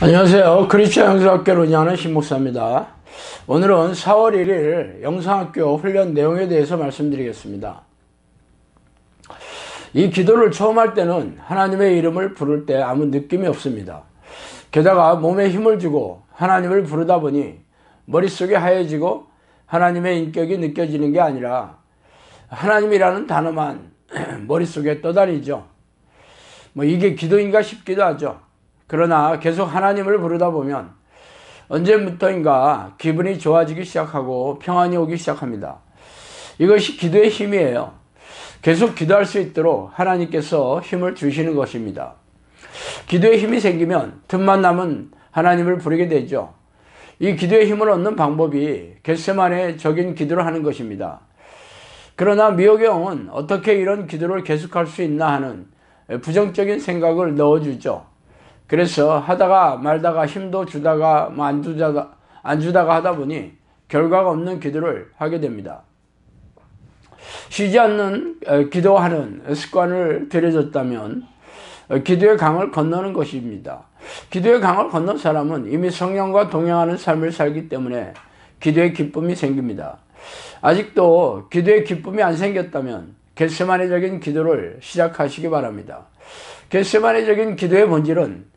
안녕하세요. 크리스천 영성학교를 운영하는 신목사입니다. 오늘은 4월 1일 영성학교 훈련 내용에 대해서 말씀드리겠습니다. 이 기도를 처음 할 때는 하나님의 이름을 부를 때 아무 느낌이 없습니다. 게다가 몸에 힘을 주고 하나님을 부르다 보니 머릿속이 하얘지고 하나님의 인격이 느껴지는 게 아니라 하나님이라는 단어만 머릿속에 떠다니죠. 이게 기도인가 싶기도 하죠. 그러나 계속 하나님을 부르다 보면 언제부터인가 기분이 좋아지기 시작하고 평안이 오기 시작합니다. 이것이 기도의 힘이에요. 계속 기도할 수 있도록 하나님께서 힘을 주시는 것입니다. 기도의 힘이 생기면 틈만 나면 하나님을 부르게 되죠. 이 기도의 힘을 얻는 방법이 겟세마네적인 기도를 하는 것입니다. 그러나 미호경은 어떻게 이런 기도를 계속할 수 있나 하는 부정적인 생각을 넣어주죠. 그래서 하다가 말다가 힘도 주다가 안 주다가 하다 보니 결과가 없는 기도를 하게 됩니다. 쉬지 않는 기도하는 습관을 들여졌다면 기도의 강을 건너는 것입니다. 기도의 강을 건넌 사람은 이미 성령과 동행하는 삶을 살기 때문에 기도의 기쁨이 생깁니다. 아직도 기도의 기쁨이 안 생겼다면 겟세마네적인 기도를 시작하시기 바랍니다. 겟세마네적인 기도의 본질은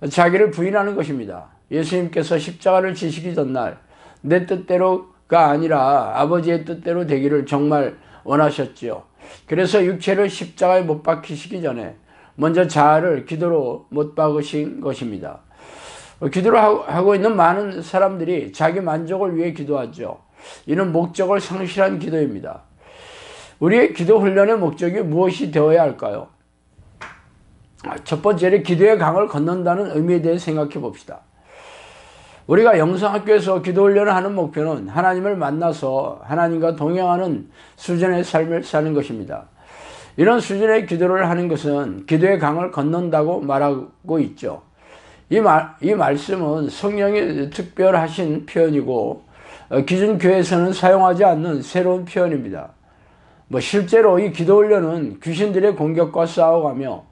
자기를 부인하는 것입니다. 예수님께서 십자가를 지시기 전날 내 뜻대로가 아니라 아버지의 뜻대로 되기를 정말 원하셨지요. 그래서 육체를 십자가에 못 박히시기 전에 먼저 자아를 기도로 못 박으신 것입니다. 기도를 하고 있는 많은 사람들이 자기 만족을 위해 기도하죠. 이는 목적을 상실한 기도입니다. 우리의 기도 훈련의 목적이 무엇이 되어야 할까요? 첫 번째로 기도의 강을 건넌다는 의미에 대해 생각해 봅시다. 우리가 영성학교에서 기도 훈련을 하는 목표는 하나님을 만나서 하나님과 동행하는 수준의 삶을 사는 것입니다. 이런 수준의 기도를 하는 것은 기도의 강을 건넌다고 말하고 있죠. 이 말씀은 성령이 특별하신 표현이고 기존 교회에서는 사용하지 않는 새로운 표현입니다. 실제로 이 기도 훈련은 귀신들의 공격과 싸워가며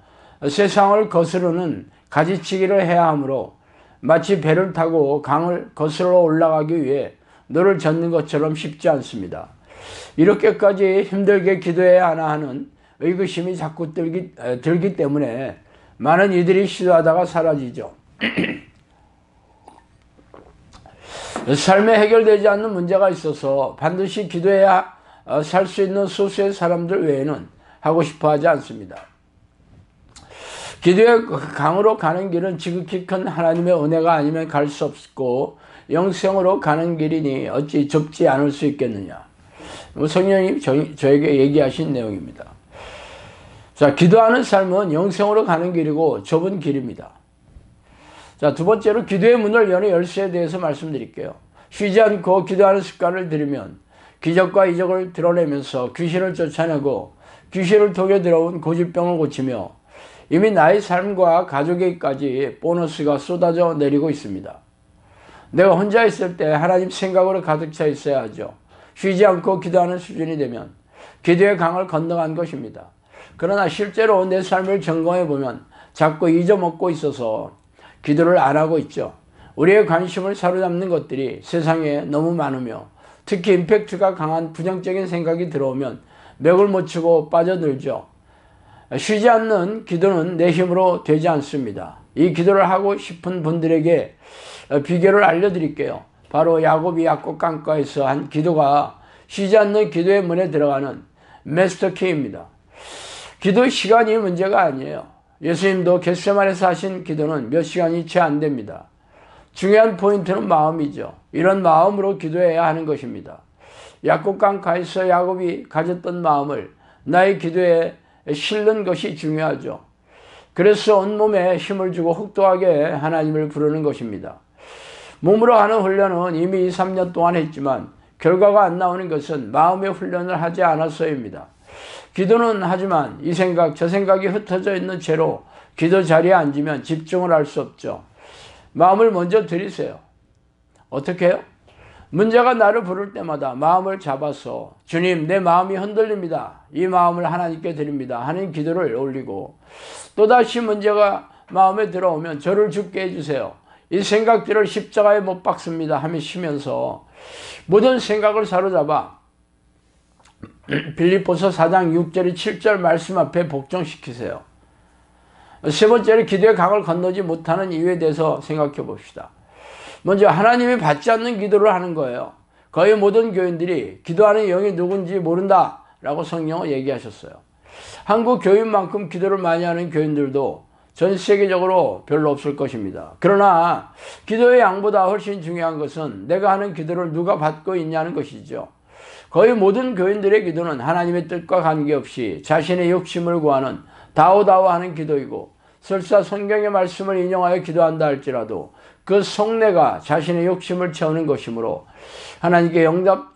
세상을 거스르는 가지치기를 해야 하므로 마치 배를 타고 강을 거슬러 올라가기 위해 노를 젓는 것처럼 쉽지 않습니다. 이렇게까지 힘들게 기도해야 하나 하는 의구심이 자꾸 들기 때문에 많은 이들이 시도하다가 사라지죠. 삶에 해결되지 않는 문제가 있어서 반드시 기도해야 살 수 있는 소수의 사람들 외에는 하고 싶어 하지 않습니다. 기도의 강으로 가는 길은 지극히 큰 하나님의 은혜가 아니면 갈 수 없고 영생으로 가는 길이니 어찌 좁지 않을 수 있겠느냐. 성령님 저에게 얘기하신 내용입니다. 자, 기도하는 삶은 영생으로 가는 길이고 좁은 길입니다. 자, 두 번째로 기도의 문을 여는 열쇠에 대해서 말씀드릴게요. 쉬지 않고 기도하는 습관을 들이면 기적과 이적을 드러내면서 귀신을 쫓아내고 귀신을 독에 들어온 고집병을 고치며 이미 나의 삶과 가족에게까지 보너스가 쏟아져 내리고 있습니다. 내가 혼자 있을 때 하나님 생각으로 가득 차 있어야 하죠. 쉬지 않고 기도하는 수준이 되면 기도의 강을 건너간 것입니다. 그러나 실제로 내 삶을 점검해 보면 자꾸 잊어먹고 있어서 기도를 안 하고 있죠. 우리의 관심을 사로잡는 것들이 세상에 너무 많으며 특히 임팩트가 강한 부정적인 생각이 들어오면 맥을 못 추고 빠져들죠. 쉬지 않는 기도는 내 힘으로 되지 않습니다. 이 기도를 하고 싶은 분들에게 비결을 알려드릴게요. 바로 야곱이 약곡강가에서 한 기도가 쉬지 않는 기도의 문에 들어가는 마스터 키입니다. 기도 시간이 문제가 아니에요. 예수님도 겟세마네에서 하신 기도는 몇 시간이 채 안 됩니다. 중요한 포인트는 마음이죠. 이런 마음으로 기도해야 하는 것입니다. 약곡강가에서 야곱이 가졌던 마음을 나의 기도에 실는 것이 중요하죠. 그래서 온몸에 힘을 주고 혹독하게 하나님을 부르는 것입니다. 몸으로 하는 훈련은 이미 2, 3년 동안 했지만 결과가 안 나오는 것은 마음의 훈련을 하지 않아서입니다. 기도는 하지만 이 생각 저 생각이 흩어져 있는 채로 기도 자리에 앉으면 집중을 할 수 없죠. 마음을 먼저 들이세요. 어떻게 해요? 문제가 나를 부를 때마다 마음을 잡아서 주님, 내 마음이 흔들립니다. 이 마음을 하나님께 드립니다 하는 기도를 올리고, 또다시 문제가 마음에 들어오면 저를 죽게 해주세요. 이 생각들을 십자가에 못 박습니다 하며 쉬면서 모든 생각을 사로잡아 빌립보서 4장 6절 7절 말씀 앞에 복종시키세요. 세 번째로 기도의 강을 건너지 못하는 이유에 대해서 생각해 봅시다. 먼저 하나님이 받지 않는 기도를 하는 거예요. 거의 모든 교인들이 기도하는 영이 누군지 모른다 라고 성령은 얘기하셨어요. 한국 교인만큼 기도를 많이 하는 교인들도 전 세계적으로 별로 없을 것입니다. 그러나 기도의 양보다 훨씬 중요한 것은 내가 하는 기도를 누가 받고 있냐는 것이죠. 거의 모든 교인들의 기도는 하나님의 뜻과 관계없이 자신의 욕심을 구하는 다오다오하는 기도이고, 설사 성경의 말씀을 인용하여 기도한다 할지라도 그 속내가 자신의 욕심을 채우는 것이므로 하나님께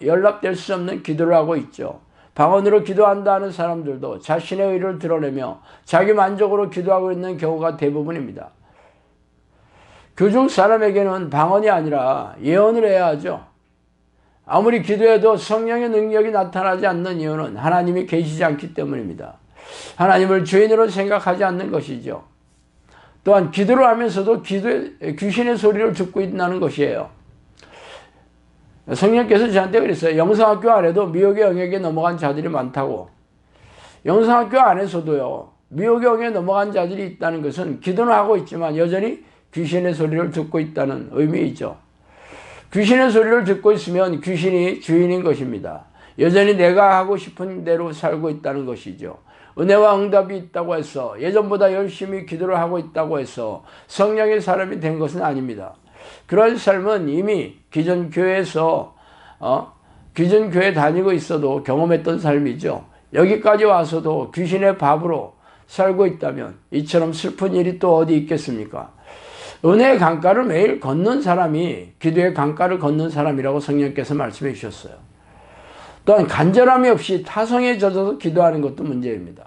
연락될 수 없는 기도를 하고 있죠. 방언으로 기도한다 하는 사람들도 자신의 의를 드러내며 자기 만족으로 기도하고 있는 경우가 대부분입니다. 교중 사람에게는 방언이 아니라 예언을 해야 하죠. 아무리 기도해도 성령의 능력이 나타나지 않는 이유는 하나님이 계시지 않기 때문입니다. 하나님을 주인으로 생각하지 않는 것이죠. 또한 기도를 하면서도 귀신의 소리를 듣고 있다는 것이에요. 성령께서 저한테 그랬어요. 영성학교 안에도 미혹의 영역에 넘어간 자들이 많다고. 영성학교 안에서도요, 미혹의 영역에 넘어간 자들이 있다는 것은 기도는 하고 있지만 여전히 귀신의 소리를 듣고 있다는 의미이죠. 귀신의 소리를 듣고 있으면 귀신이 주인인 것입니다. 여전히 내가 하고 싶은 대로 살고 있다는 것이죠. 은혜와 응답이 있다고 해서, 예전보다 열심히 기도를 하고 있다고 해서 성령의 사람이 된 것은 아닙니다. 그런 삶은 이미 기존 교회에서 기존 교회 다니고 있어도 경험했던 삶이죠. 여기까지 와서도 귀신의 밥으로 살고 있다면 이처럼 슬픈 일이 또 어디 있겠습니까? 은혜의 강가를 매일 걷는 사람이 기도의 강가를 걷는 사람이라고 성령께서 말씀해 주셨어요. 또한 간절함이 없이 타성에 젖어서 기도하는 것도 문제입니다.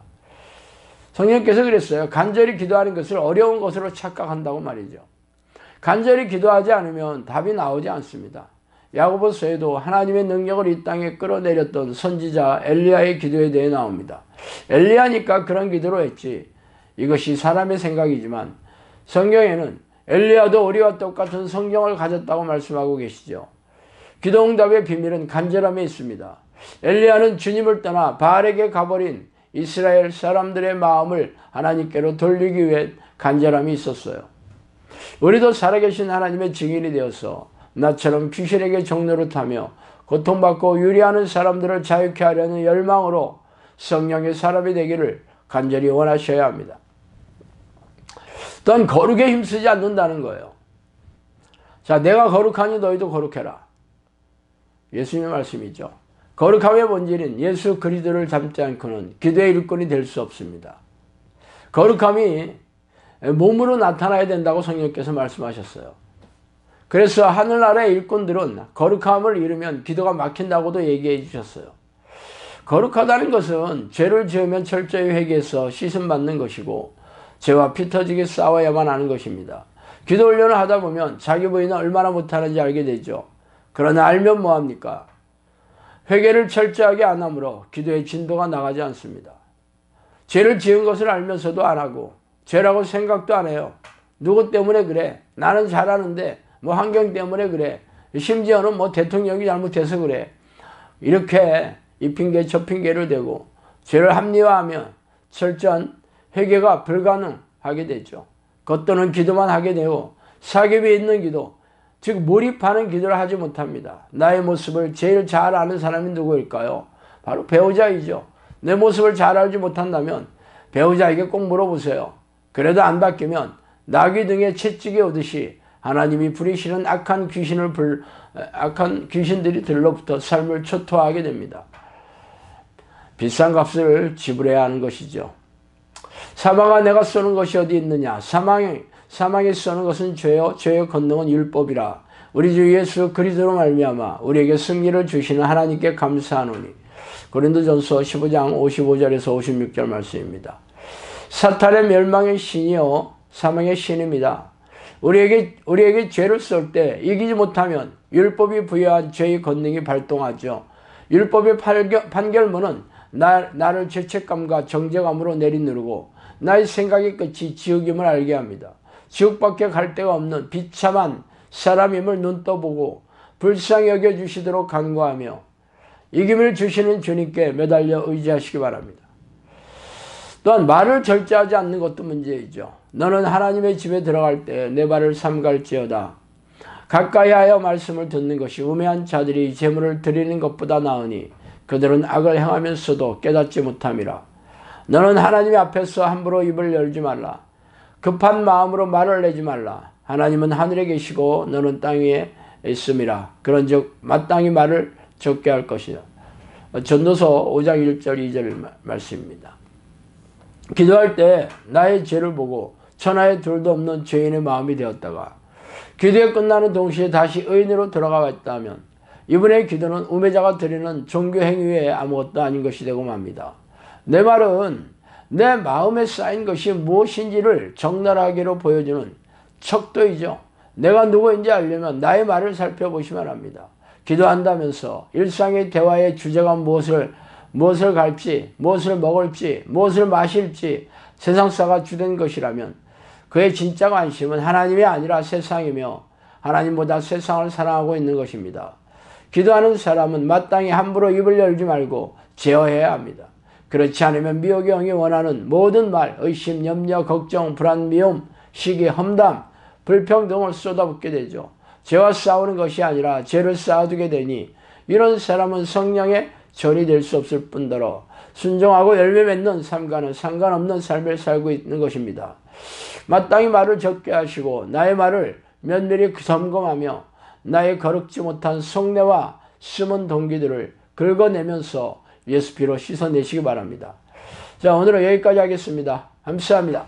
성령께서 그랬어요. 간절히 기도하는 것을 어려운 것으로 착각한다고 말이죠. 간절히 기도하지 않으면 답이 나오지 않습니다. 야고보서에도 하나님의 능력을 이 땅에 끌어내렸던 선지자 엘리야의 기도에 대해 나옵니다. 엘리야니까 그런 기도로 했지, 이것이 사람의 생각이지만 성경에는 엘리야도 우리와 똑같은 성경을 가졌다고 말씀하고 계시죠. 기도응답의 비밀은 간절함에 있습니다. 엘리야는 주님을 떠나 바알에게 가버린 이스라엘 사람들의 마음을 하나님께로 돌리기 위해 간절함이 있었어요. 우리도 살아계신 하나님의 증인이 되어서 나처럼 귀신에게 종노릇하며 고통받고 유리하는 사람들을 자유케 하려는 열망으로 성령의 사람이 되기를 간절히 원하셔야 합니다. 또한 거룩에 힘쓰지 않는다는 거예요. 자, 내가 거룩하니 너희도 거룩해라. 예수님의 말씀이죠. 거룩함의 본질은 예수 그리스도를 닮지 않고는 기도의 일꾼이 될 수 없습니다. 거룩함이 몸으로 나타나야 된다고 성령께서 말씀하셨어요. 그래서 하늘나라의 일꾼들은 거룩함을 잃으면 기도가 막힌다고도 얘기해 주셨어요. 거룩하다는 것은 죄를 지으면 철저히 회개해서 씻음받는 것이고 죄와 피 터지게 싸워야만 하는 것입니다. 기도 훈련을 하다 보면 자기 부인은 얼마나 못하는지 알게 되죠. 그러나 알면 뭐합니까? 회개를 철저하게 안 하므로 기도의 진도가 나가지 않습니다. 죄를 지은 것을 알면서도 안 하고 죄라고 생각도 안 해요. 누구 때문에 그래? 나는 잘하는데 뭐 환경 때문에 그래. 심지어는 뭐 대통령이 잘못해서 그래. 이렇게 이 핑계 저 핑계를 대고 죄를 합리화하면 철저한 회개가 불가능하게 되죠. 겉도는 기도만 하게 되고 사귐이 있는 기도, 즉 몰입하는 기도를 하지 못합니다. 나의 모습을 제일 잘 아는 사람이 누구일까요? 바로 배우자이죠. 내 모습을 잘 알지 못한다면 배우자에게 꼭 물어보세요. 그래도 안 바뀌면 나귀 등에 채찍이 오듯이 하나님이 부리시는 악한 귀신들이 들로부터 삶을 초토화하게 됩니다. 비싼 값을 지불해야 하는 것이죠. 사망아 내가 쏘는 것이 어디 있느냐? 사망에 쏘는 것은 죄요, 죄의 권능은 율법이라. 우리 주 예수 그리스도로 말미암아 우리에게 승리를 주시는 하나님께 감사하노니. 고린도전서 15장 55절에서 56절 말씀입니다. 사탄의 멸망의 신이요 사망의 신입니다. 우리에게 죄를 쏠 때 이기지 못하면 율법이 부여한 죄의 권능이 발동하죠. 율법의 판결문은 나를 죄책감과 정죄감으로 내리누르고 나의 생각의 끝이 지옥임을 알게 합니다. 지옥밖에 갈 데가 없는 비참한 사람임을 눈 떠보고 불쌍히 여겨주시도록 간구하며 이김을 주시는 주님께 매달려 의지하시기 바랍니다. 또한 말을 절제하지 않는 것도 문제이죠. 너는 하나님의 집에 들어갈 때 내 발을 삼갈지어다. 가까이 하여 말씀을 듣는 것이 우매한 자들이 제물을 드리는 것보다 나으니 그들은 악을 행하면서도 깨닫지 못함이라. 너는 하나님 앞에서 함부로 입을 열지 말라. 급한 마음으로 말을 내지 말라. 하나님은 하늘에 계시고 너는 땅 위에 있음이라. 그런즉 마땅히 말을 적게 할 것이다. 전도서 5장 1절 2절 말씀입니다. 기도할 때 나의 죄를 보고 천하에 둘도 없는 죄인의 마음이 되었다가 기도에 끝나는 동시에 다시 의인으로 돌아가왔다면 이분의 기도는 우매자가 드리는 종교 행위 외에 아무것도 아닌 것이 되고 맙니다. 내 말은 내 마음에 쌓인 것이 무엇인지를 적나라하게로 보여주는 척도이죠. 내가 누구인지 알려면 나의 말을 살펴보시면 합니다. 기도한다면서 일상의 대화의 주제가 무엇을 갈지, 무엇을 먹을지, 무엇을 마실지 세상사가 주된 것이라면 그의 진짜 관심은 하나님이 아니라 세상이며 하나님보다 세상을 사랑하고 있는 것입니다. 기도하는 사람은 마땅히 함부로 입을 열지 말고 제어해야 합니다. 그렇지 않으면 미혹의 영이 원하는 모든 말, 의심, 염려, 걱정, 불안, 미움, 시기, 험담, 불평등을 쏟아붓게 되죠. 죄와 싸우는 것이 아니라 죄를 쌓아두게 되니 이런 사람은 성령의 전이 될 수 없을 뿐더러 순종하고 열매 맺는 삶과는 상관없는 삶을 살고 있는 것입니다. 마땅히 말을 적게 하시고 나의 말을 면밀히 점검하며 나의 거룩지 못한 속내와 숨은 동기들을 긁어내면서 예수 피로 씻어내시기 바랍니다. 자, 오늘은 여기까지 하겠습니다. 감사합니다.